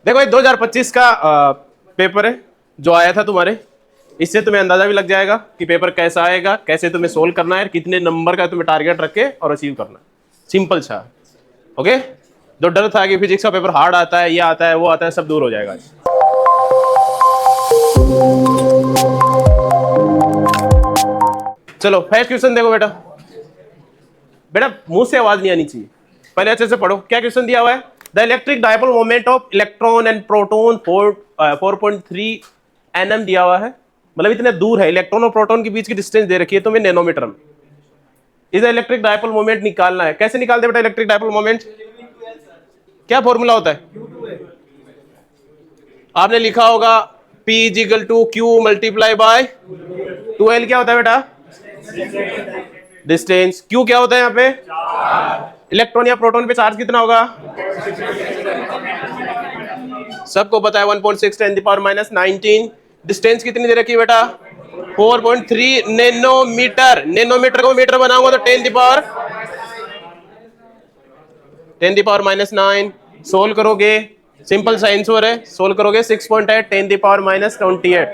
देखो ये 2025 का पेपर है जो आया था तुम्हारे, इससे तुम्हें अंदाजा भी लग जाएगा कि पेपर कैसा आएगा, कैसे तुम्हें सोल्व करना है, कितने नंबर का तुम्हें टारगेट रख के और अचीव करना है। सिंपल सा, ओके। जो डर था कि फिजिक्स का पेपर हार्ड आता है, ये आता है, वो आता है, सब दूर हो जाएगा। चलो फर्स्ट क्वेश्चन देखो बेटा। बेटा मुंह से आवाज नहीं आनी चाहिए, पहले अच्छे से पढ़ो। क्या क्वेश्चन दिया हुआ है? The electric dipole moment of electron and proton 4.3 nm दिया हुआ है, मतलब इतने दूर है। इलेक्ट्रॉन और प्रोटॉन के बीच की डिस्टेंस दे रखी है तुम्हें नैनोमीटर में। इसे इलेक्ट्रिक डायपोल मोमेंट निकालना है। कैसे निकालते बेटा इलेक्ट्रिक डायपोल मोमेंट? क्या फॉर्मूला होता है? आपने लिखा होगा P equal to Q multiply by 2L। क्या होता है बेटा? डिस्टेंस। Q क्या होता है यहाँ पे? इलेक्ट्रॉन या प्रोटॉन पे चार्ज कितना होगा? सबको पता है 1.6 × 10⁻⁹। डिस्टेंस कितनी दे रखी है बेटा? 4.3 नैनोमीटर। नैनोमीटर को मीटर बनाऊंगा तो 10⁻⁹ सोल्व करोगे, सिंपल सा आंसर है, सोल्व करोगे 6.8 10⁻28।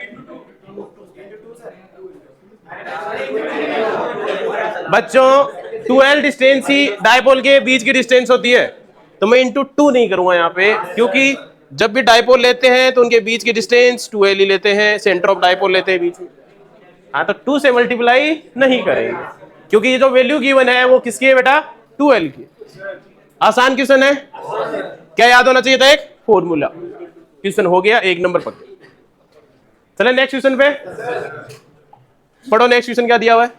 बच्चों 12 डिस्टेंस ही डायपोल के बीच की डिस्टेंस होती है, तो मैं इंटू 2 नहीं करूंगा यहाँ पे, क्योंकि जब भी डायपोल लेते हैं तो उनके बीच की डिस्टेंस 2L ही लेते हैं। सेंटर ऑफ डायपोल लेते हैं बीच में, हाँ, तो 2 से मल्टीप्लाई नहीं करेंगे, क्योंकि ये जो वैल्यू गिवन है वो किसकी है बेटा? 2L की। आसान क्वेश्चन है, क्या याद होना चाहिए था? एक फॉर्मूला। क्वेश्चन हो गया, 1 नंबर पर। चले नेक्स्ट क्वेश्चन पे पढ़ो। नेक्स्ट क्वेश्चन क्या दिया हुआ है?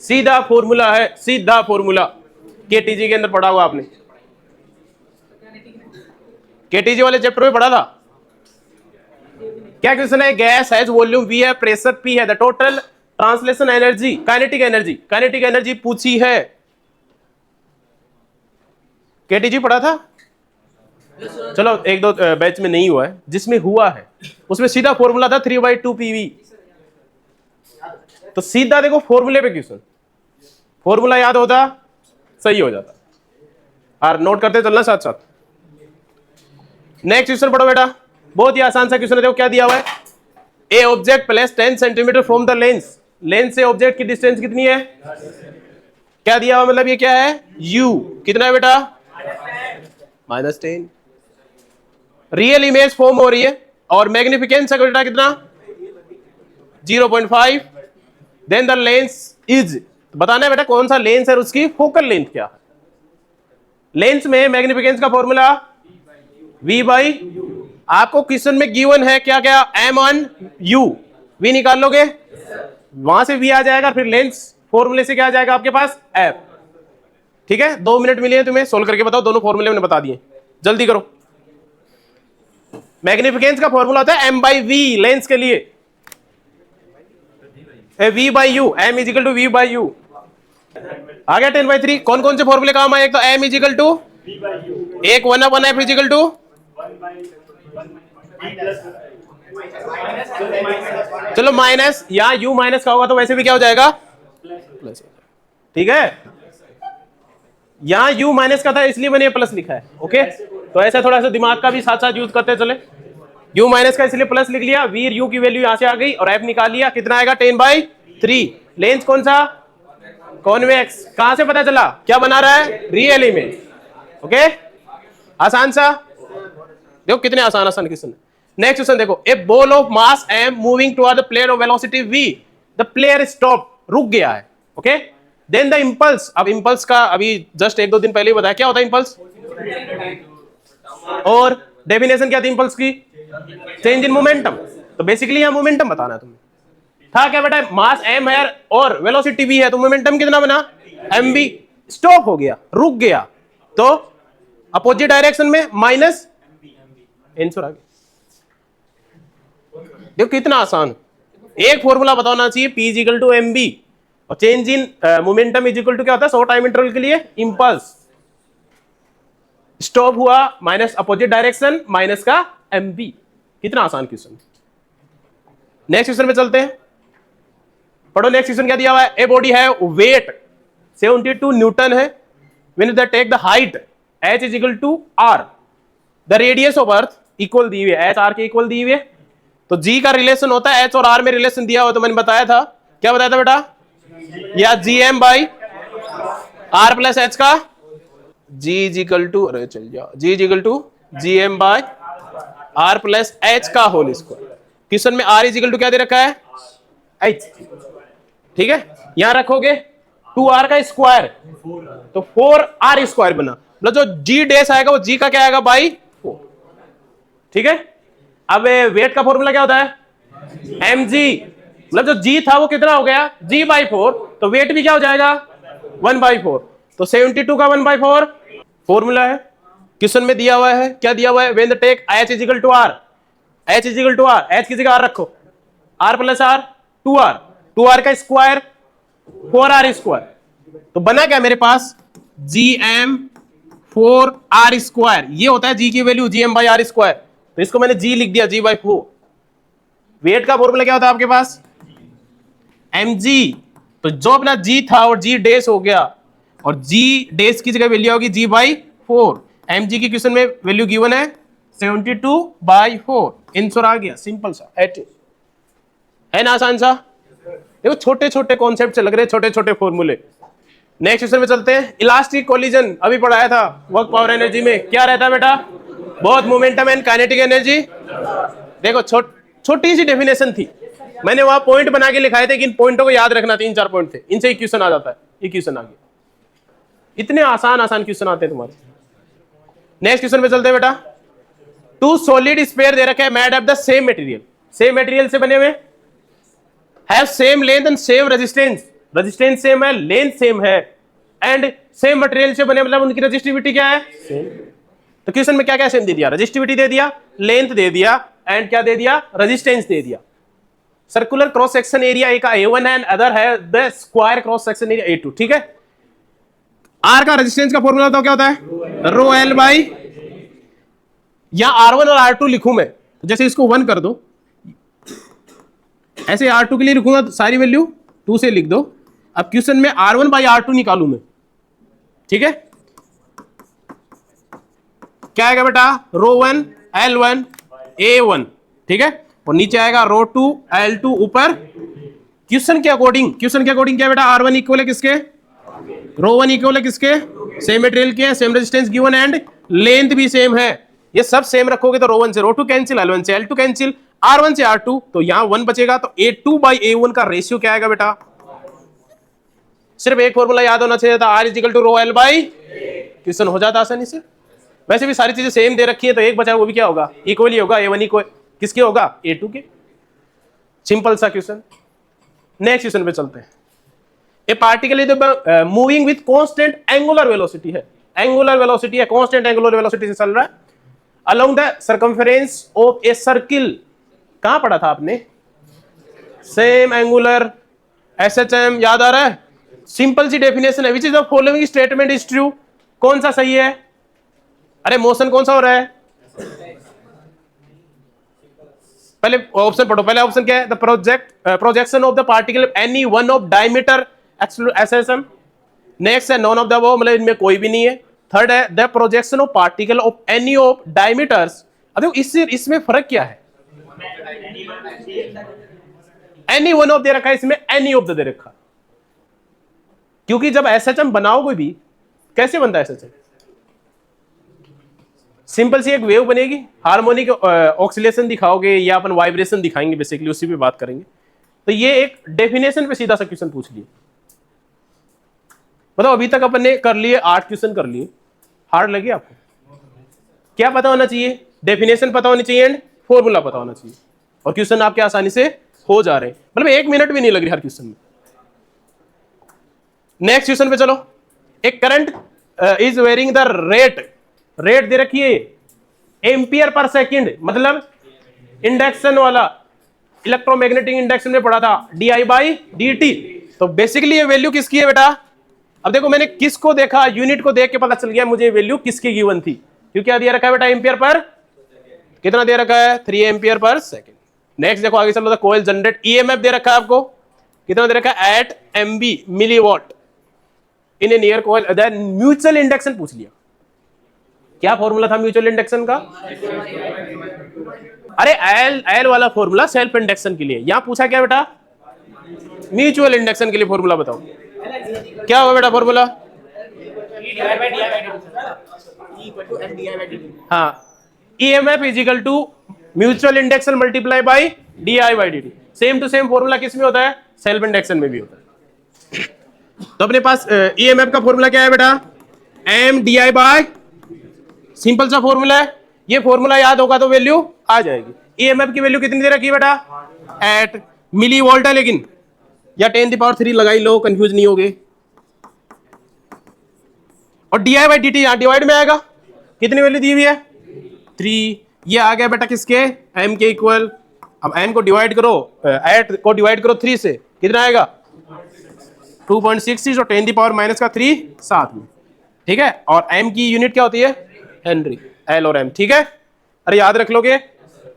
सीधा फॉर्मूला है, सीधा फॉर्मूला। केटीजी के अंदर पढ़ा हुआ आपने, केटीजी वाले चैप्टर में पढ़ा था। क्या क्वेश्चन है? गैस हैज वॉल्यूम V है, प्रेशर P है, the total translation energy, kinetic energy, kinetic energy पूछी है। केटीजी पढ़ा था? चलो 1-2 बैच में नहीं हुआ है, जिसमें हुआ है उसमें सीधा फॉर्मूला था 3/2 PV। तो सीधा देखो फॉर्मूले पे क्वेश्चन, फॉर्मूला याद होता सही हो जाता, और नोट करते चलना साथ साथ। नेक्स्ट क्वेश्चन पढ़ो बेटा, बहुत ही आसान सा क्वेश्चन है। देखो क्या दिया हुआ है? ए object place 10 centimetre from the lens. Lens से ऑब्जेक्ट की डिस्टेंस कितनी है? क्या दिया हुआ, मतलब ये क्या है? U कितना है बेटा? -10। रियल इमेज फॉर्म हो रही है और मैग्निफिकेंस का बेटा कितना? 0.5। देन द लेंस इज, बताना है बेटा कौन सा लेंस है और उसकी फोकल लेंथ क्या है। लेंस में मैग्निफिकेंस का फॉर्मूला V/U। आपको क्वेश्चन में गिवन है क्या क्या? M/U। V निकाल लोगे, वहां से V आ जाएगा, फिर लेंस फॉर्मूले से क्या आ जाएगा आपके पास? F। ठीक है, 2 मिनट मिले हैं तुम्हें, सोल्व करके बताओ। दोनों फॉर्मूले मैंने बता दिए, जल्दी करो। मैग्निफिकेंस का फॉर्मूला होता है M/V लेंस के लिए, V/U, M = V/U। आ गया 10/3। कौन कौन से फॉर्मूले काम आए? एक तो M = एक 1/F = चलो माइनस, यहाँ U माइनस का होगा तो वैसे भी क्या हो जाएगा? प्लस। ठीक है, यहाँ U माइनस का था इसलिए मैंने प्लस लिखा है। ओके, तो ऐसा थोड़ा सा दिमाग का भी साथ साथ यूज करते चले। U माइनस का इसलिए प्लस लिख लिया, V U की वैल्यू यहां से आ गई और F निकाल लिया। कितना आएगा? 10/3। लेंस कौन सा? कॉन्वेक्स। कहां से पता चला? क्या बना रहा है? Real image. ओके, आसान सा। देखो कितने आसान आसान क्वेश्चन। नेक्स्ट क्वेश्चन देखो, a ball of mass m moving toward the player of velocity v, the player stop, रुक गया है। Okay, then the impulse. अब इंपल्स का अभी जस्ट 1-2 दिन पहले ही बताया, क्या होता है इंपल्स? और डेफिनेशन क्या थी इंपल्स की? Change in momentum. तो बेसिकली यहां मोमेंटम बताना है तुम्हें। था क्या बेटा? मास m है और वेलोसिटी v है, तो मोमेंटम कितना बना? mv। स्टॉप हो गया, रुक गया, तो अपोजिट डायरेक्शन में माइनस आंसर आ गया। देखो कितना आसान, एक फॉर्मूला बताना चाहिए, P = mv, और change in momentum equal to क्या होता है? शॉर्ट टाइम इंटरवल के लिए इंपल्स। स्टॉप हुआ माइनस अपोजिट डायरेक्शन माइनस का mv। कितना आसान क्वेश्चन। नेक्स्ट क्वेश्चन में चलते हैं, पढ़ो। नेक्स्ट क्वेश्चन क्या दिया हुआ है? ए बॉडी है, वेट 72 न्यूटन है, when the take the height h = r, the radius of earth equal दी हुई है, एच आर के इक्वल दी हुई है, तो जी का रिलेशन होता है एच और आर में रिलेशन दिया हुआ, तो मैंने बताया था, क्या बताया था बेटा, या G M by R plus H का जी इजिकल टू, अरे चल जाओ, G equal to G M by R plus H का होल स्क्वायर। क्वेश्चन में आर इजिकल टू क्या दे रखा है, एच, ठीक है, यहां रखोगे 2r का स्क्वायर तो 4r स्क्वायर बना, मतलब जो g डैश आएगा वो g का क्या आएगा बाई 4, ठीक है। अब वेट का फॉर्मूला क्या होता है, mg, मतलब जो g था वो कितना हो गया g बाई 4, तो वेट भी क्या हो जाएगा 1/4, तो 72 का 1/4 फॉर्मूला है, क्वेश्चन में दिया हुआ है, क्या दिया हुआ है, when the take h equal to r, h equal to r, h की जगह r रखो, r प्लस r 2r का स्क्वायर 4r स्क्वायर, तो बना क्या मेरे पास gm 4r स्क्वायर, ये होता है g की value gm by r square, तो इसको मैंने g लिख दिया g बाई 4। वेट का फॉर्मूला क्या होता है आपके पास mg, तो जो अपना g था और g डैश हो गया, और g डैश की जगह वैल्यू होगी g बाई 4, mg की क्वेश्चन में वैल्यू गिवन है 72/4, आंसर आ गया, सिंपल सा है ना, आसान सा। देखो छोटे छोटे कॉन्सेप्ट से लग रहे, छोटे छोटे फॉर्मूले। नेक्स्ट क्वेश्चन में चलते हैं, इलास्टिक कोलिजन अभी पढ़ाया था, वर्क पावर एनर्जी में क्या रहता है बेटा, बहुत मोमेंटम एंड काइनेटिक एनर्जी। देखो छोटी सी डेफिनेशन थी, मैंने वहां पॉइंट बना के लिखाए थे कि इन पॉइंटों को याद रखना, 3-4 पॉइंट थे, इनसे एक क्वेश्चन आ जाता है, ये क्वेश्चन आ गया, इतने आसान आसान क्वेश्चन आते हैं तुम्हारे। नेक्स्ट क्वेश्चन में चलते हैं बेटा, टू सॉलिड स्फीयर दे रखे हैं made of the same material, same material से बने हुए, have same length and same resistance, resistance same है, लेंथ सेम है, एंड सेम मटेरियल से बने, मतलब उनकी रेजिस्टिविटी क्या है सेम। तो क्वेश्चन में क्या क्या सेम दे दिया, रेजिस्टिविटी दे दिया, लेंथ दे दिया, एंड क्या दे दिया, रेजिस्टेंस दे दिया। सर्कुलर क्रॉस सेक्शन एरिया एक का A1 है, अदर है the square cross section area A2, ठीक है। आर का रेजिस्टेंस का फॉर्मूला बताओ क्या होता है, रो एल बाई, या R1 और R2 लिखूं मैं, जैसे इसको 1 कर दो, ऐसे R2 के लिए लिखूंगा सारी वैल्यू 2 से लिख दो। अब क्वेश्चन में R1 बाई R2 निकालू मैं, ठीक है, क्या आएगा बेटा, रो 1 L1 A1, ठीक है, और नीचे आएगा रो 2 L2 ऊपर। क्वेश्चन के अकॉर्डिंग क्या बेटा, R1 इक्वल है किसके, रो 1 इक्वल है किसके, सेम मटेरियल के, same resistance given and length भी सेम है, ये सब सेम रखोगे तो रो 1 से रो 2 कैंसिल, L1 से L2 कैंसिल, R1 से R2, तो यहां 1 बचेगा, तो A2 बाई A1 का रेशियो क्या आएगा बेटा, सिर्फ एक फॉर्मूला याद होना चाहिए था, R equal to rho L by, question हो जाता आसानी से। वैसे भी सारी चीजें सेम दे रखी है, तो एक बचा वो भी क्या होगा, इक्वल ही होगा, A1 इक्वल किसके होगा, A2 के, सिंपल सा क्वेश्चन। नेक्स्ट क्वेश्चन पे चलते हैं, ए particle is moving with constant angular velocity है, एंगुलर वेलोसिटी है, कांस्टेंट एंगुलर वेलोसिटी से चल रहा है along the circumference of a circle, कहां पढ़ा था आपने, सेम एंगुलर SHM, याद आ रहा है, सिंपल सी डेफिनेशन है, which is the following statement is true, कौन सा सही है, अरे मोशन कौन सा हो रहा है, पहले ऑप्शन पढ़ो, पहले ऑप्शन क्या है, the projection of the particle any one of diameter SHM, next है नॉन ऑफ द अबव, मतलब इनमें कोई भी नहीं है, थर्ड है the projection of particle of any of diameters. अब देखो इससे इसमें फर्क क्या है, एनी वन ऑफ दे रखा है, इसमें एनी ऑफ दे रखा, क्योंकि जब SHM बनाओगे भी, कैसे बनता है SHM, सिंपल सी एक वेव बनेगी, हार्मोनिक ऑक्सीलेशन दिखाओगे या अपन वाइब्रेशन दिखाएंगे, बेसिकली उसी पे बात करेंगे। तो ये एक डेफिनेशन पे सीधा सा क्वेश्चन पूछ लिए, मतलब अभी तक अपन ने कर लिए 8 क्वेश्चन कर लिए, हार्ड लगे आपको, क्या पता होना चाहिए, डेफिनेशन पता होनी चाहिए एंड फॉर्मूला पता होना चाहिए, और क्वेश्चन आपके आसानी से हो जा रहे हैं, मतलब 1 मिनट भी नहीं लग रही हर क्वेश्चन में। नेक्स्ट क्वेश्चन पे चलो, एक current is varying the rate दे रखी है एम्पियर पर सेकंड, मतलब इंडक्शन वाला, इलेक्ट्रोमैग्नेटिक इंडक्शन में पढ़ा था di बाई dt, तो बेसिकली ये वैल्यू किसकी है बेटा, अब देखो मैंने किसको देखा, यूनिट को देख के पता चल गया मुझे वैल्यू किसकी गिवन थी, क्योंकि क्या दिया रखा है बेटा, एम्पियर पर, कितना दे रखा है 3 एम्पियर पर सेकंड। नेक्स्ट देखो आगे चलो, कोयल जनरेट EMF दे रखा है आपको, कितना दे रखा है, at MB milliwatt in a near coil, mutual induction पूछ लिया, क्या फॉर्मूला था म्यूचुअल इंडक्शन का? अरे एल एल वाला फॉर्मूला सेल्फ इंडक्शन के लिए, यहां पूछा क्या बेटा? म्यूचुअल इंडक्शन के लिए फॉर्मूला बताओ क्या होगा बेटा फॉर्मूला? हाँ, EMF is equal to mutual induction multiply by DI/dt। Same to same formula किस में होता है? सेल्फ इंडक्शन में भी होता है। तो अपने पास EMF का फॉर्मूला क्या है बेटा? MDI बाय, सिंपल सा फॉर्मूला है, ये फॉर्मूला याद होगा तो वैल्यू आ जाएगी। EMF की वैल्यू कितनी दे रखी है बेटा? एट मिली वोल्ट है, लेकिन या 10⁻³ लगाई लो, कंफ्यूज नहीं होगे। और DI/dt यहां डिवाइड में आएगा, कितनी वैल्यू दी हुई है? 3। ये आ गया बेटा किसके? m के इक्वल। अब m को डिवाइड करो, एट को डिवाइड करो 3 से, कितना आएगा? 2.66 और 10⁻³ साथ में, ठीक है। और m की यूनिट क्या होती है? हेनरी, L और m, ठीक है। अरे याद रख लोगे,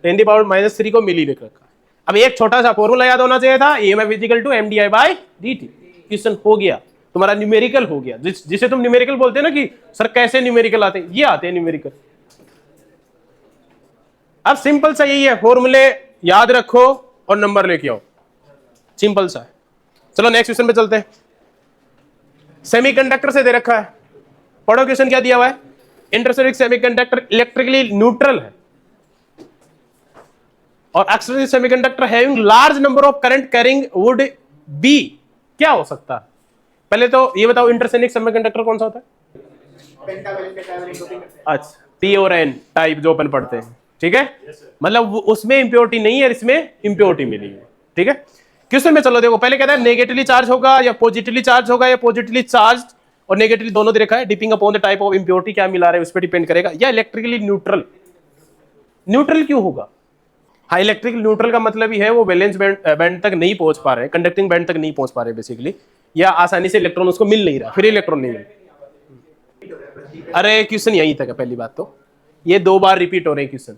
10⁻³ को मिली लिख रखा है। अब एक छोटा सा फॉर्मूला याद होना चाहिए था, EMF is equal to MDI/dt। Question हो गया तुम्हारा, न्यूमेरिकल हो गया, जिसे तुम न्यूमेरिकल बोलते हैं ना कि सर कैसे न्यूमेरिकल आते हैं, ये आते हैं न्यूमेरिकल। अब सिंपल सा यही है, फॉर्मूले याद रखो और नंबर लेके आओ, सिंपल सा है। चलो नेक्स्ट क्वेश्चन पे चलते हैं। सेमीकंडक्टर से दे रखा है, पढ़ो क्वेश्चन क्या दिया हुआ है? इंटरसेप्टिंग सेमीकंडक्टर इलेक्ट्रिकली न्यूट्रल है और external semiconductor having large number of current carrying would be, क्या हो सकता है? पहले तो ये बताओ, इंटरसेप्टिंग सेमीकंडक्टर कौन सा होता है? अच्छा, P और N टाइप जो अपन पढ़ते हैं, ठीक है। मतलब उसमें इंप्योरिटी नहीं है, इसमें इंप्योरिटी मिली है, ठीक है। क्वेश्चन में चलो देखो, पहले कहता है नेगेटिवली चार्ज होगा या पॉजिटिवली चार्ज होगा, या पॉजिटिवली चार्ज और नेगेटिवली दोनों दे रखा है, depending upon the type of impurity, क्या मिला रहे हैं उस पर डिपेंड करेगा। या इलेक्ट्रिकली न्यूट्रल, न्यूट्रल क्यों होगा? हाँ, इलेक्ट्रिकल न्यूट्रल का मतलब ही है वो वैलेंस बैंड तक नहीं पहुंच पा रहे, कंडक्टिंग बैंड तक नहीं पहुंच पा रहे बेसिकली, या आसानी से इलेक्ट्रॉन उसको मिल नहीं रहा, फिर इलेक्ट्रॉन नहीं मिल। अरे क्वेश्चन यहीं तक है, पहली बात तो ये 2 बार रिपीट हो रहे हैं क्वेश्चन,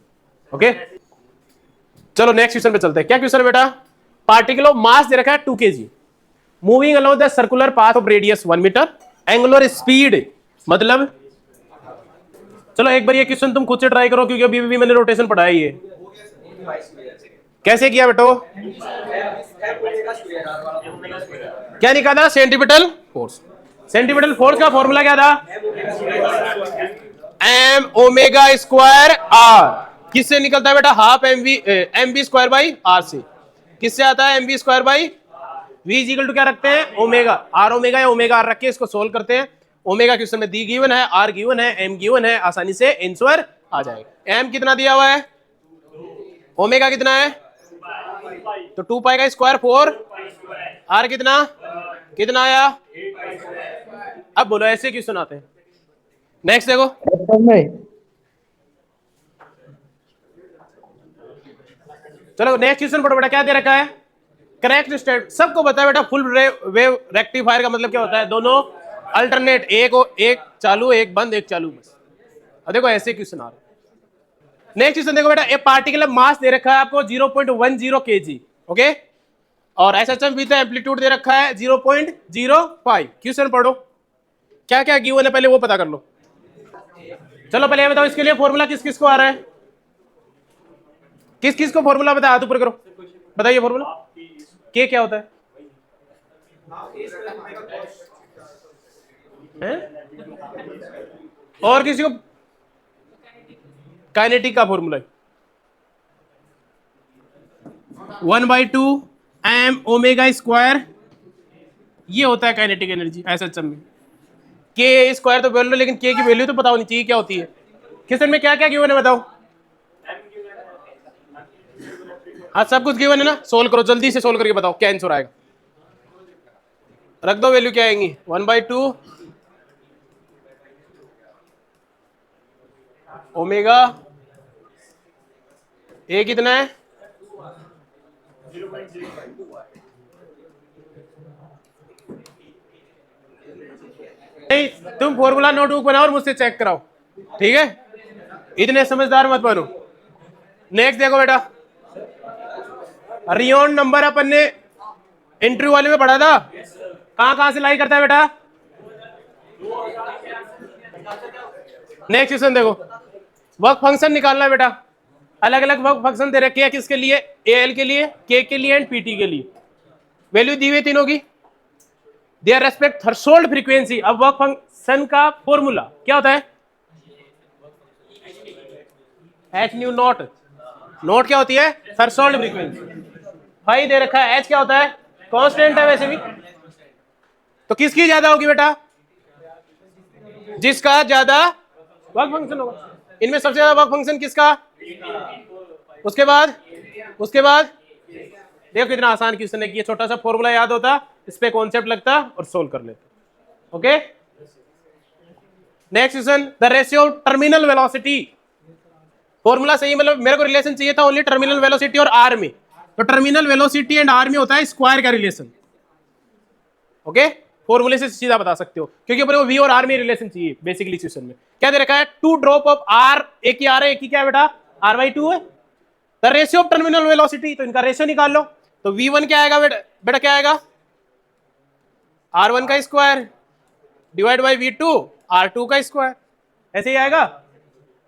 ओके। चलो नेक्स्ट क्वेश्चन पे चलते हैं। क्या क्वेश्चन है बेटा? पार्टिकल ऑफ मास दे रखा है 2 kg, moving along the circular path of radius 1 metre, angular speed मतलब, चलो एक बार ये क्वेश्चन तुम खुद से ट्राई करो, क्योंकि अभी भी मैंने रोटेशन पढ़ाया ही है। कैसे किया बेटो? क्या निकाला? Centripetal force. सेंटीपिटल फोर्स का फॉर्मूला क्या था? m⍵²r। किससे निकलता है बेटा? हाफ mv²/r से। किससे आता है? mv²/v इज इक्वल टू क्या रखते हैं? ओमेगा, r ओमेगा या ओमेगा r रख के इसको सोल्व करते हैं। ओमेगा क्वेश्चन में दी गिवन है, r गिवन है, m गिवन है, आसानी से आंसर आ जाएगा। m कितना दिया हुआ है? ओमेगा कितना है? तो 2 पाई का स्क्वायर 4, r कितना कितना आया? अब बोलो, ऐसे क्वेश्चन आते हैं। नेक्स्ट देखो, चलो नेक्स्ट क्वेश्चन पढ़ो बेटा। क्या दे रखा है? करेक्ट स्टेट, सबको पता है बेटा, फुल वेव रेक्टिफायर का मतलब क्या होता है? दोनों अल्टरनेट, एक चालू एक बंद, एक चालू बस। अब देखो ऐसे क्वेश्चन आ रहे। नेक्स्ट क्वेश्चन देखो बेटा, एक पार्टिकुलर मास दे रखा है आपको 0.10 kg, ओके, और SHM विद एम्पलीट्यूड दे रखा है 0.05। क्वेश्चन पढ़ो, क्या क्या गिवन है पहले वो पता कर लो। चलो पहले ये बताओ, इसके लिए फॉर्मूला किस किस को आ रहा है? किस किस को फॉर्मूला बताया? हाथ ऊपर करो, बताइए फॉर्मूला। के क्या होता है? और किसी को? काइनेटिक का फॉर्मूला 1/2 m⍵², ये होता है काइनेटिक एनर्जी SHM में। के स्क्वायर तो बोल लो, लेकिन के की वैल्यू तो पता होनी चाहिए क्या होती है। क्वेश्चन में क्या क्या गिवन है बताओ? हाँ, सब कुछ गिवन है ना, सोल्व करो, जल्दी से सोल्व करके बताओ क्या आंसर आएगा। रख दो वैल्यू, क्या आएंगी? 1/2 ओमेगा, ए कितना है? 0.05। नहीं, तुम फॉर्मूला नोटबुक बनाओ और मुझसे चेक कराओ, ठीक है? इतने समझदार मत बनो। नेक्स्ट देखो बेटा, रियोन नंबर अपन ने इंटरव्यू वाले में पढ़ा था, कहां कहां से लाई करता है बेटा? नेक्स्ट क्वेश्चन देखो, वर्क फंक्शन निकालना है बेटा। अलग अलग वर्क फंक्शन दे रखे हैं, किसके लिए? एल के लिए, के लिए एंड पीटी के लिए। वैल्यू दी हुई तीनों की, देयर रेस्पेक्ट थ्रेशोल्ड फ्रीक्वेंसी। अब वर्क फंक्शन का फॉर्मूला क्या होता है? एच न्यू नॉट, नोट क्या होती है? Threshold frequency. भाई दे रखा है एच क्या होता है? कांस्टेंट है वैसे भी। तो किसकी ज्यादा होगी बेटा? जिसका ज्यादा वर्क फंक्शन होगा। इनमें सबसे ज्यादा वर्क फंक्शन किसका? उसके बाद देखो कितना आसान क्वेश्चन है कि ये छोटा सा फॉर्मूला याद होता, इस पे कॉन्सेप्ट लगता और सोल्व कर लेते। Okay, next question, the ratio terminal velocity. Formula सही, मतलब मेरे को रिलेशन चाहिए था ओनली टर्मिनल वेलोसिटी और आर में। तो टर्मिनल वेलोसिटी एंड आर में होता है स्क्वायर का रिलेशन। ओके, फॉर्मूले से सीधा बता सकते हो, क्योंकि अपने को वी और आर में रिलेशन चाहिए बेसिकली क्वेश्चन में। क्या दे रखा है? 2 ड्रॉप ऑफ आर, एक ही आर है, एक ही क्या है बेटा? r/2 है। The ratio of terminal velocity, तो इनका रेशियो निकाल लो। तो v1 क्या आएगा बेटा? क्या आएगा? r1 का square divide by v2 r2 का स्क्वायर, ऐसे ही आएगा।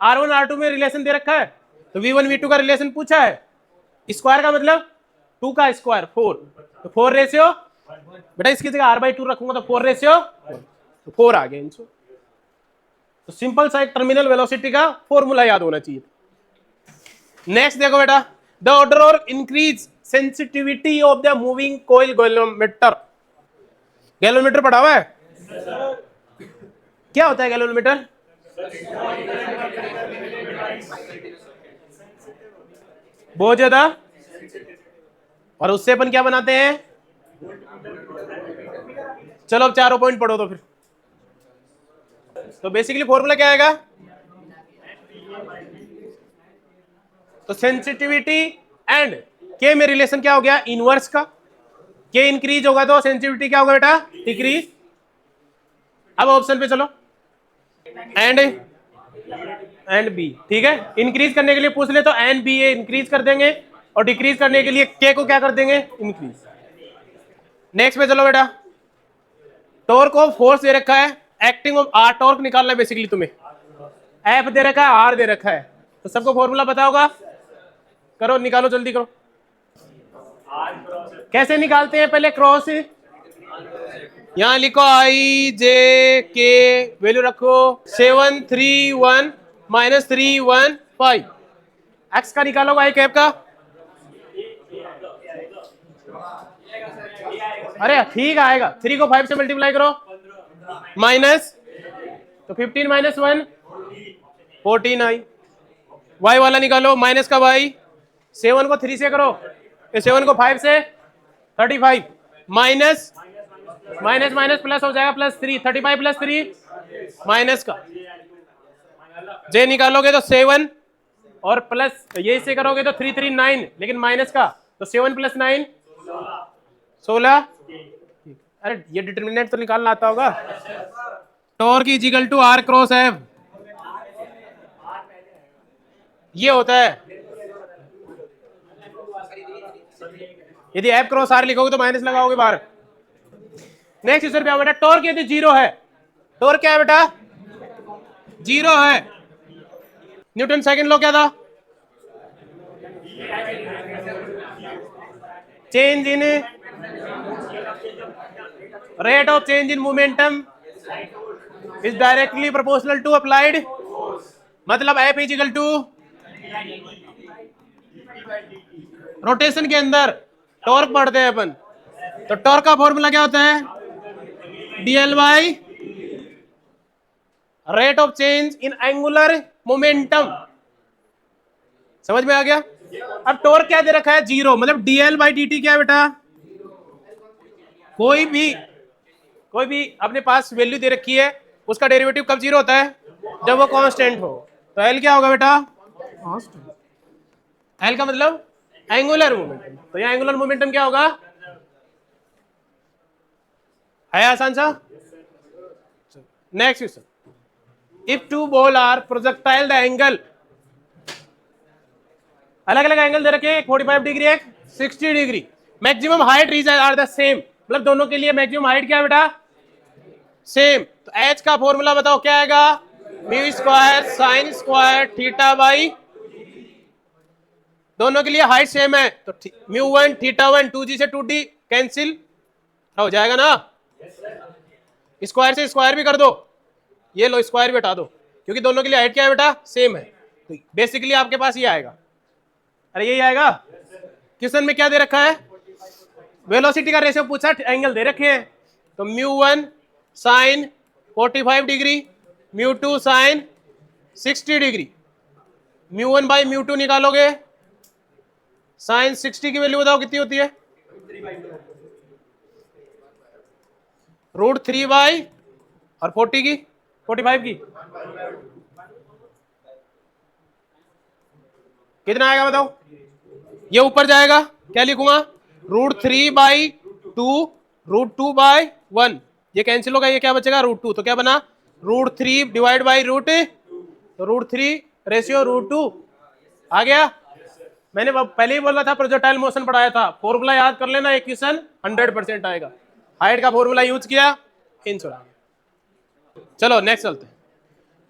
r1 r2 में रिलेशन दे रखा है, तो v1 v2 का रिलेशन पूछा है। स्क्वायर का मतलब 2 का स्क्वायर 4, तो 4 रेशियो बेटा, इसकी जगह r/2 रखूंगा तो 4 रेशियो, तो 4 आ गया आंसर। तो सिंपल सा एक टर्मिनल वेलोसिटी का फॉर्मूला याद होना चाहिए। नेक्स्ट देखो बेटा, द ऑर्डर और increase sensitivity of the moving coil galvanometer. Galvanometer पढ़ा हुआ है? क्या होता है गैलोमीटर? बहुत ज्यादा, और उससे अपन क्या बनाते हैं? चलो अब चारों पॉइंट पढ़ो तो फिर। तो बेसिकली फॉर्मूला क्या आएगा? तो सेंसिटिविटी एंड के में रिलेशन क्या हो गया? इनवर्स का। के इंक्रीज होगा तो सेंसिटिविटी क्या होगा बेटा? डिक्रीज। अब ऑप्शन पे चलो, एंड बी, ठीक है। इंक्रीज करने के लिए पूछ ले तो एन बी ए इंक्रीज कर देंगे, और डिक्रीज करने के लिए के को क्या कर देंगे? इंक्रीज। नेक्स्ट पे चलो बेटा, टॉर्क ऑफ फोर्स दे रखा है, एक्टिंग ऑफ आर, टॉर्क निकालना है बेसिकली तुम्हें। एफ दे रखा है, आर दे रखा है, तो सबको फॉर्मूला पता होगा। करो, निकालो, जल्दी करो। कैसे निकालते हैं? पहले क्रॉस, यहां लिखो आई जे के, वैल्यू रखो 731 माइनस 315। एक्स का निकालोगे आई कैप का, अरे ठीक आएगा। 3 को 5 से मल्टीप्लाई करो, माइनस, तो 15 माइनस 1 14 आई। वाई वाला निकालो, माइनस का वाई, 7 को 3 से करो, 7 को 5 से 35, माइनस माइनस माइनस प्लस हो जाएगा +3, 35 + 3 माइनस का। जे निकालोगे तो 7 और प्लस ये से करोगे तो 3 3 9, लेकिन माइनस का, तो 7 + 9 16। अरे ये डिटरमिनेंट तो निकालना आता होगा। Torque equal to R cross F, ये होता है। यदि एफ क्रॉस आर लिखोगे तो माइनस लगाओगे बाहर। नेक्स्ट क्वेश्चन पे आओ बेटा, टॉर्क यदि 0 है, टॉर्क क्या है बेटा? 0 है। न्यूटन सेकंड लॉ क्या था? Change in rate of change in momentum is directly proportional to applied, मतलब F is equal to rotation के अंदर टॉर्क पढ़ते हैं अपन, तो टॉर्क का फॉर्मूला क्या होता है? DL by rate of change in angular momentum. समझ में आ गया? अब टॉर्क क्या दे रखा है? 0, मतलब डीएल बाई डी टी क्या है बेटा? कोई भी अपने पास वैल्यू दे रखी है, उसका डेरिवेटिव कब 0 होता है? जब वो कांस्टेंट हो। तो एल क्या होगा बेटा? एल का मतलब एंगुलर मोमेंटम, तो यहाँ एंगुलर मोमेंटम क्या होगा? है आसान सा। Next question, if 2 ball are projectile the angle, अलग अलग एंगल दे रखे, 45 डिग्री, एक 60 degree, maximum height reach are the same, मतलब दोनों के लिए मैक्सिमम हाइट क्या है बेटा? सेम। तो एच का फॉर्मूला बताओ क्या आएगा? Mu square sine square theta by, दोनों के लिए हाइट सेम है तो म्यू 1 थीटा 1 2g से 2d कैंसिल हो जाएगा ना। स्क्वायर से स्क्वायर भी कर दो, ये लो स्क्वायर भी हटा दो, क्योंकि दोनों के लिए हाइट क्या है बेटा, सेम है। तो बेसिकली आपके पास ये आएगा, अरे यही आएगा। क्वेश्चन में क्या दे रखा है, वेलोसिटी का रेशियो पूछा, एंगल दे रखे हैं, तो mu 1 sine 45 degree, mu 2 sine 60 degree, mu 1 by mu 2 निकालोगे, साइन 60 की वैल्यू बताओ कितनी होती है, √3 बाई, और 40 की 45 की कितना आएगा बताओ, ये ऊपर जाएगा, क्या लिखूंगा, √3 बाई 2 √2 बाई 1, ये कैंसिल होगा, ये क्या बचेगा √2, तो क्या बना √3 डिवाइड बाई तो √3 रेशियो √2 आ गया। मैंने पहले ही बोला था, प्रोजेक्टाइल मोशन पढ़ाया था, फॉर्मूला याद कर लेना, इक्वेशन 100% आएगा। हाइट का फॉर्मूला यूज किया, इंच हो रहा। चलो नेक्स्ट चलते हैं।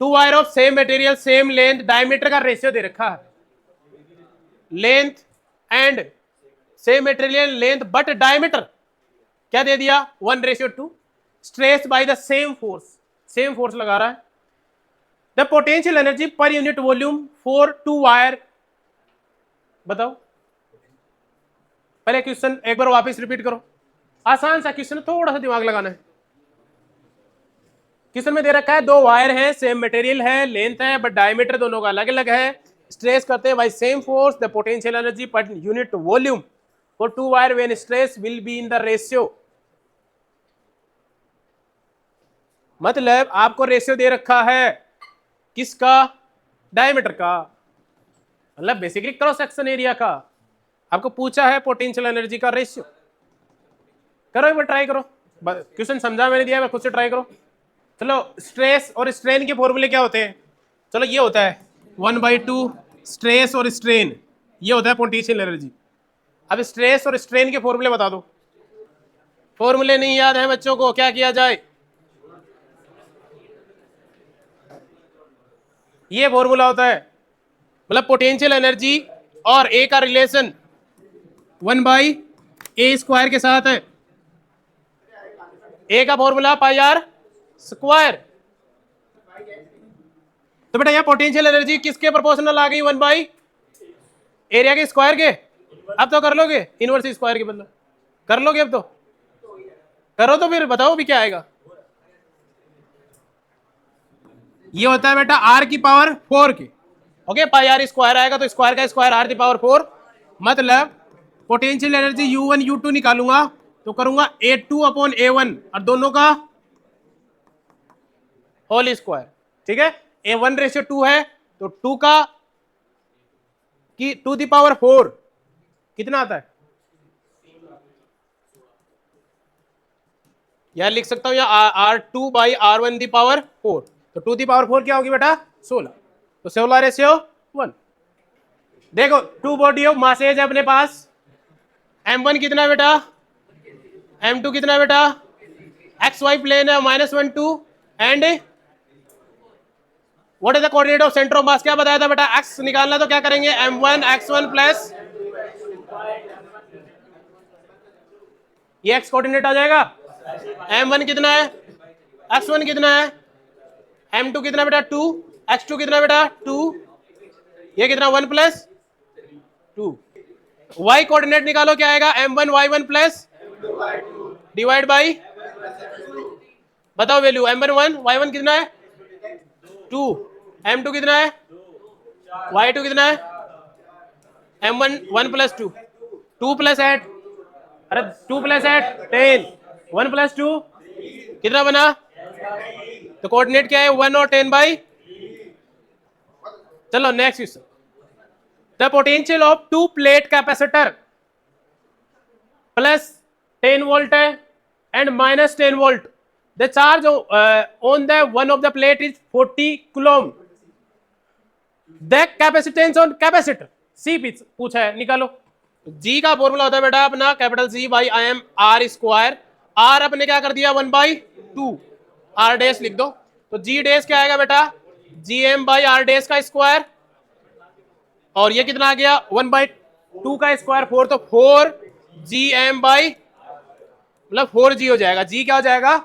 2 wire of same material same length diameter का रेशियो दे रखा है, length and same material length but diameter क्या दे दिया 1:2, stress by the same force लगा रहा है। The potential energy per unit volume for 2 wire, बताओ। पहले क्वेश्चन एक बार वापस रिपीट करो, आसान सा क्वेश्चन, थोड़ा सा दिमाग लगाना है। क्वेश्चन में दे रखा है 2 वायर हैं, सेम मटेरियल है, लेंथ है, बट डायमीटर दोनों का अलग अलग है, स्ट्रेस करते हैं by same force, the potential energy per unit volume for 2 wire when stress will be in the ratio. मतलब आपको रेशियो दे रखा है किसका, डायमीटर का, मतलब बेसिकली क्रॉस सेक्शन एरिया का। आपको पूछा है पोटेंशियल एनर्जी का रेशियो। करो एक बार ट्राई करो, क्वेश्चन समझा मैंने दिया, मैं खुद से ट्राई करो। चलो स्ट्रेस और स्ट्रेन के फॉर्मूले क्या होते हैं, चलो ये होता है 1/2 स्ट्रेस और स्ट्रेन, ये होता है पोटेंशियल एनर्जी। अब स्ट्रेस और स्ट्रेन के फॉर्मूले बता दो। फॉर्मूले नहीं याद है बच्चों को, क्या किया जाए, ये फॉर्मूला होता है, मतलब पोटेंशियल एनर्जी और ए का रिलेशन 1/a² के साथ है। ए का फॉर्मूला πr²। तो बेटा यह पोटेंशियल एनर्जी किसके प्रोपोर्शनल आ गई, 1 एरिया के स्क्वायर के। अब तो कर लोगे, इनवर्स स्क्वायर के बदला कर लोगे, अब तो करो, तो फिर बताओ भी क्या आएगा। ये होता है बेटा r⁴ के, ओके, πr² आएगा, तो स्क्वायर का स्क्वायर r⁴। मतलब पोटेंशियल एनर्जी U1 U2 निकालूंगा तो करूंगा A2/A1 और दोनों का होल स्क्वायर, ठीक है। A1:2 है तो 2 का की 2⁴ कितना आता है, यार लिख सकता हूं या R2/R1⁴, तो 2⁴ क्या होगी बेटा 16, तो 16:1। देखो 2 बॉडी ऑफ मासेज है अपने पास, M1 कितना है बेटा, M2 कितना है बेटा, XY प्लेन है -1 2, and what is the coordinate of centre of mass, क्या बताया था बेटा, x निकालना, तो क्या करेंगे M1 x1 प्लस ये x कोऑर्डिनेट आ जाएगा। M1 कितना है, x1 कितना है, M2 कितना बेटा 2, x2 कितना बेटा 2, ये कितना 1 + 2। y कोऑर्डिनेट निकालो, क्या आएगा M1 y1 plus divide by, बताओ वैल्यू, M1 1 y1 कितना है 2, M2 कितना है, y2 कितना है, M1 1 + 2, 2 + 8, अरे 2 + 8 10, 1 + 2 कितना बना, तो कोऑर्डिनेट क्या है 1 और 10/। चलो next question, the potential of 2 plate capacitor +10 volt है and -10 volt, the charge on the one of the plate is 40 coulomb, the capacitance on capacitor C पूछा है, निकालो। G का फॉर्मूला होता है बेटा अपना कैपिटल C/Im r², r अपने क्या कर दिया 1/2, r डैश लिख दो, तो G डैश क्या आएगा बेटा जी एम बाई आर डेज का स्क्वायर, और ये कितना आ गया 1/2 का स्क्वायर 4, तो 4 GM बाई, मतलब 4G हो जाएगा। जी क्या हो जाएगा?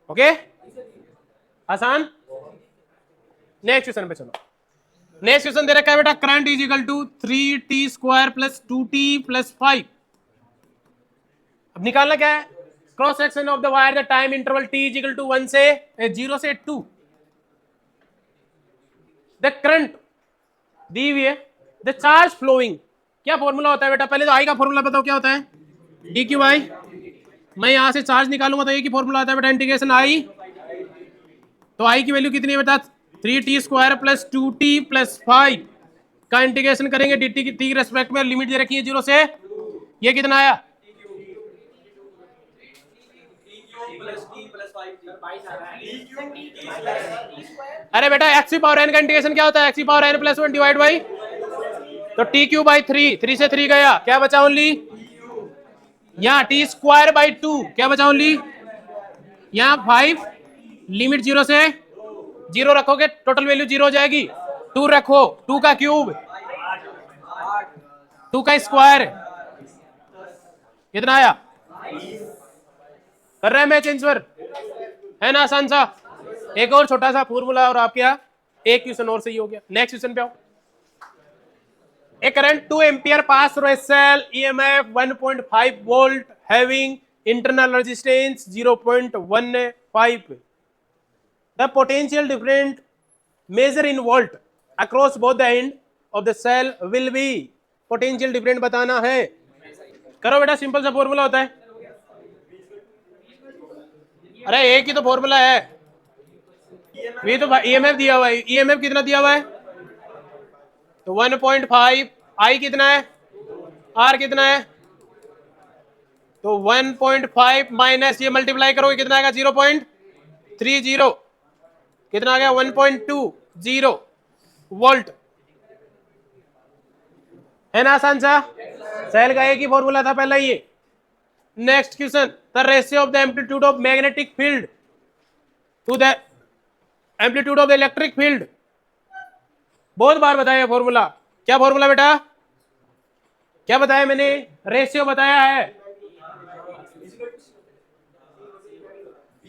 ओके, आसान। नेक्स्ट क्वेश्चन पे चलो। नेक्स्ट क्वेश्चन दे रखा है बेटा, current is equal to 3t² plus 2t plus 5। अब निकालना क्या है? Cross section of the wire the time interval t is equal to 1 से 0 से 2। द करंट दी हुई है, द चार्ज फ्लोइंग। क्या फॉर्मूला होता है बेटा? पहले तो आई का फॉर्मूला बताओ क्या होता है? D Q I. मैं यहां से चार्ज निकालूंगा तो ये की फॉर्मूला आता है बेटा इंटीग्रेशन आई। तो आई की वैल्यू कितनी है बेटा? 3t² प्लस 2t प्लस 5 का इंटीग्रेशन करेंगे dt की t रेस्पेक्ट में, लिमिट दे रखी है 0 से, ये कितना आया? अरे बेटा एक्स पावर n का इंटीग्रेशन क्या होता है? X power n plus 1 divide by, तो t³ 3 से 3 गया, क्या बचा ओनली? यहाँ t²/2 क्या बचा ओनली? यहाँ 5, लिमिट 0 से 0 रखोगे टोटल वैल्यू 0 हो जाएगी। 2 रखो, 2 का क्यूब, 2 का स्क्वायर, कितना आया? कर रहे हैं मैच आंसर, है ना आसान सा? एक और छोटा सा फॉर्मूला और आपके यहाँ एक क्वेश्चन और सही हो गया। नेक्स्ट क्वेश्चन पे आओ। A current 2 ampere pass through a cell, EMF 1.5 volt, having internal resistance 0.15. The potential difference measure in volt across both the end of the cell will be, potential difference बताना है। करो बेटा, simple सा formula होता है। अरे एक ही तो फॉर्मूला है, ये तो EMF दिया हुआ है। EMF कितना दिया हुआ है? तो 1.5, आई कितना है? आर कितना है? तो 1.5 माइनस ये मल्टीप्लाई करोगे कितना आएगा? 0.30, कितना आ गया? 1.20 वोल्ट, है ना आसान सा? सेल का एक ही फॉर्मूला था पहला ये। Next question, the ratio of the amplitude of magnetic field to the amplitude of the electric field. बहुत बार बताया फॉर्मूला। क्या फॉर्मूला बेटा? क्या बताया मैंने? रेशियो बताया है।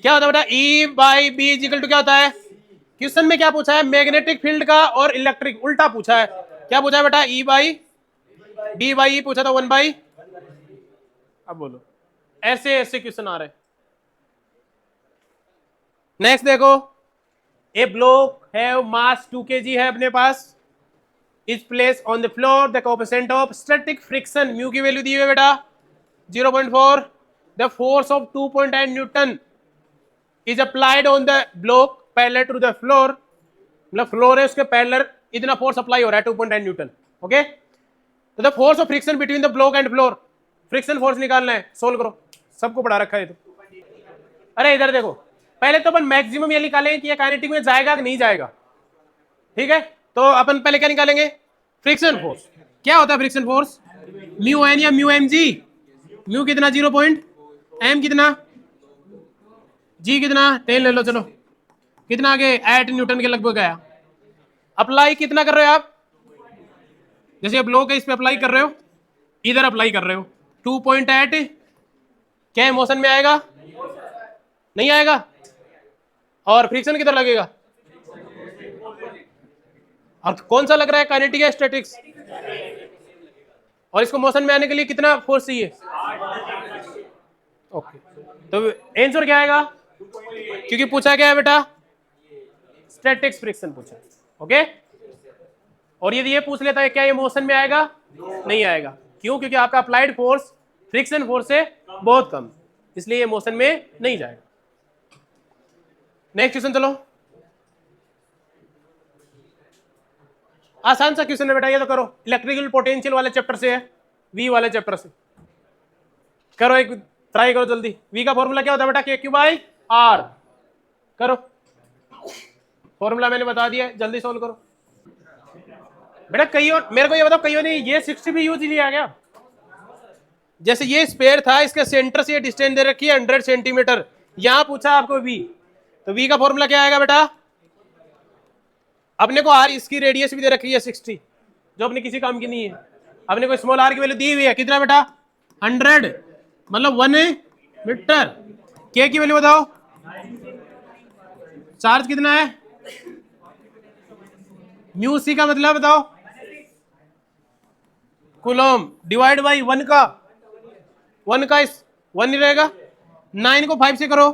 क्या होता है बेटा? E/B इज इक्वल टू क्या होता है? क्वेश्चन में क्या पूछा है? मैग्नेटिक फील्ड का और इलेक्ट्रिक, उल्टा पूछा है। क्या पूछा है बेटा? E/B/E पूछा था 1/, अब बोलो, ऐसे ऐसे क्वेश्चन आ रहे हैं। नेक्स्ट देखो, a block have mass 2 kg है अपने पास, is place on the floor, the coefficient of static friction, mu की वैल्यू दी हुई है बेटा 0.4, the force of 2.8 newton is applied on the block parallel to the floor, मतलब फ्लोर है उसके पैरेलल इतना फोर्स अप्लाई हो रहा है 2.8 न्यूटन। ओके, तो the force of friction between the block and floor, friction force निकालना है, सोल्व करो। सबको पढ़ा रखा है तो। अरे इधर देखो, पहले तो अपन मैक्सिमम ये निकालेंगे कि ये काइनेटिक में जाएगा कि नहीं जाएगा, ठीक है? तो अपन पहले क्या निकालेंगे? Friction force. क्या होता है फ्रिक्शन फोर्स? म्यू एन या म्यू एम जी। म्यू कितना? 0. एम कितना? जी कितना? 10 ले लो, चलो कितना आ गए? 8 न्यूटन के लगभग आया। अप्लाई कितना कर रहे हो आप? जैसे ब्लॉक है इस पे अप्लाई कर रहे हो, इधर अप्लाई कर रहे हो 2.8, क्या मोशन में आएगा? नहीं आएगा। और फ्रिक्शन किधर लगेगा? और कौन सा लग रहा है? काइनेटिक या स्टैटिक्स? और इसको मोशन में आने के लिए कितना फोर्स चाहिए? ओके, तो आंसर क्या आएगा? क्योंकि पूछा क्या है बेटा? स्टैटिक्स फ्रिक्शन पूछा। ओके, और यदि ये पूछ लेता है क्या ये मोशन में आएगा? नहीं आएगा। क्यों? क्योंकि आपका अप्लाइड फोर्स फ्रिक्शन फोर्स से बहुत कम, इसलिए ये मोशन में नहीं जाएगा। नेक्स्ट क्वेश्चन चलो, आसान सा क्वेश्चन है बेटा, ये तो करो। इलेक्ट्रिकल पोटेंशियल वाले चैप्टर से है, वी वाले चैप्टर से। करो, एक ट्राई करो जल्दी। वी का फॉर्मूला क्या होता है बेटा? Q/R। करो, फॉर्मूला मैंने बता दिया, जल्दी सोल्व करो बेटा। कई और मेरे को ये बताओ, कईयों ने ये 60 भी यूज लिया क्या? जैसे ये स्पेयर था, इसके सेंटर से ये डिस्टेंस दे रखी है 100 सेंटीमीटर, यहां पूछा आपको वी, तो v का फॉर्मूला क्या आएगा बेटा? अपने को r इसकी रेडियस भी दे रखी है 60, जो अपने किसी काम की नहीं है। अपने को स्मॉल r की वैल्यू दी हुई है, कितना बेटा? 100, मतलब 1 मीटर। k की वैल्यू बताओ, चार्ज कितना है? म्यू सी का मतलब बताओ? कूलम, डिवाइड बाई 1 का 1 ही रहेगा। 9 को 5 से करो,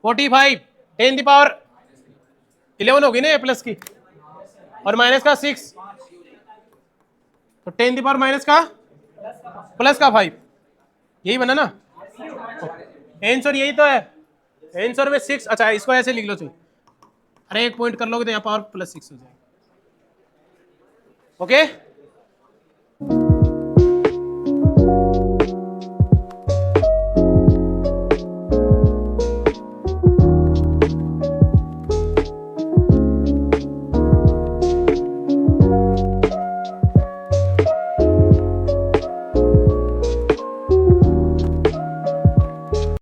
45, 10 की पावर 11 होगी ना ये प्लस की, और माइनस का 6, तो 10 की पावर माइनस का प्लस का 5, यही बना ना आंसर? यही तो है आंसर में 6। अच्छा इसको ऐसे लिख लो, चलो अरे एक पॉइंट कर लोगे तो यहाँ पावर +6 हो जाएगा। ओके